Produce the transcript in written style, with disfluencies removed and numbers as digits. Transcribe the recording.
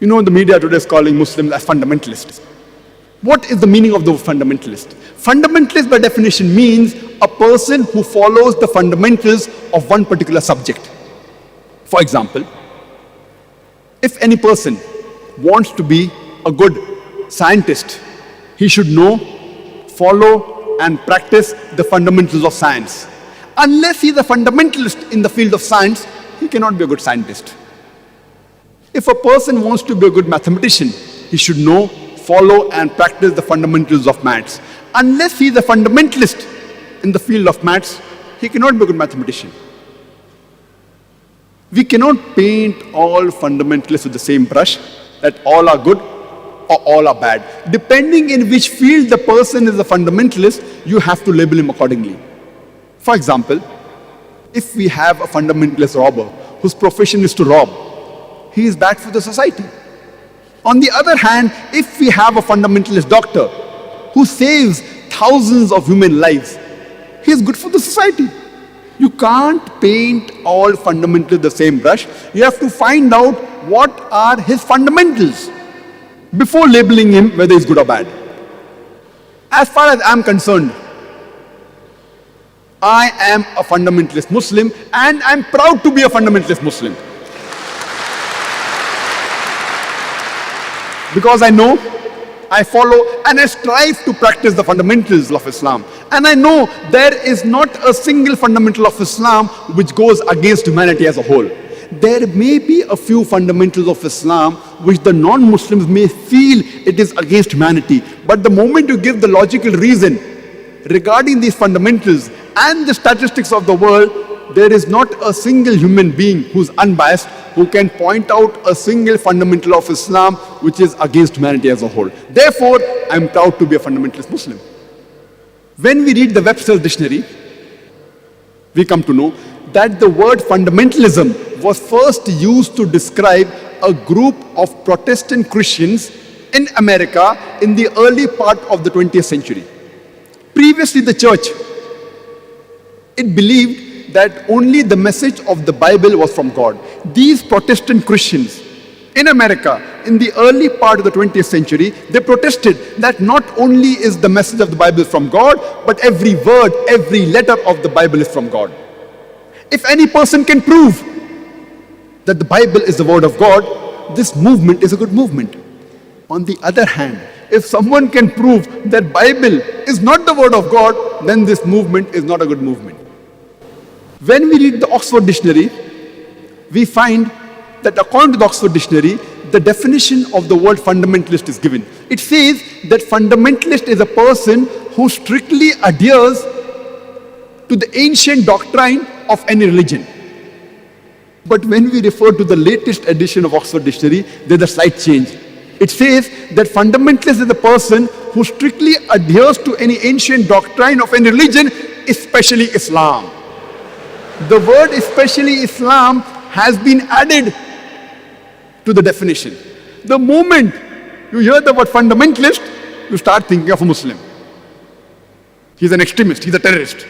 You know, the media today is calling Muslims as fundamentalists. What is the meaning of the word fundamentalist? Fundamentalist by definition means a person who follows the fundamentals of one particular subject. For example, if any person wants to be a good scientist, he should know, follow and practice the fundamentals of science. Unless he is a fundamentalist in the field of science, he cannot be a good scientist. If a person wants to be a good mathematician, he should know, follow and practice the fundamentals of maths. Unless he is a fundamentalist in the field of maths, he cannot be a good mathematician. We cannot paint all fundamentalists with the same brush, that all are good or all are bad. Depending in which field the person is a fundamentalist, you have to label him accordingly. For example, if we have a fundamentalist robber whose profession is to rob, he is bad for the society. On the other hand, if we have a fundamentalist doctor who saves thousands of human lives, he is good for the society. You can't paint all fundamentals the same brush. You have to find out what are his fundamentals before labeling him whether he's good or bad. As far as I'm concerned, I am a fundamentalist Muslim and I'm proud to be a fundamentalist Muslim. Because I know, I follow and I strive to practice the fundamentals of Islam. And I know there is not a single fundamental of Islam which goes against humanity as a whole. There may be a few fundamentals of Islam which the non-Muslims may feel it is against humanity. But the moment you give the logical reason regarding these fundamentals and the statistics of the world, there is not a single human being who's unbiased who can point out a single fundamental of Islam which is against humanity as a whole. Therefore, I'm proud to be a fundamentalist Muslim. When we read the Webster's dictionary, we come to know that the word fundamentalism was first used to describe a group of Protestant Christians in America in the early part of the 20th century. Previously, the church, it believed that only the message of the Bible was from God. These Protestant Christians in America in the early part of the 20th century, they protested that not only is the message of the Bible from God, but every word, every letter of the Bible is from God. If any person can prove that the Bible is the word of God, this movement is a good movement. On the other hand, if someone can prove that Bible is not the word of God, then this movement is not a good movement. When we read the Oxford Dictionary, we find that according to the Oxford Dictionary, the definition of the word fundamentalist is given. It says that fundamentalist is a person who strictly adheres to the ancient doctrine of any religion. But when we refer to the latest edition of Oxford Dictionary, there's a slight change. It says that fundamentalist is a person who strictly adheres to any ancient doctrine of any religion, especially Islam. The word especially Islam has been added to the definition. The moment you hear the word fundamentalist, you start thinking of a Muslim. He's an extremist, he's a terrorist.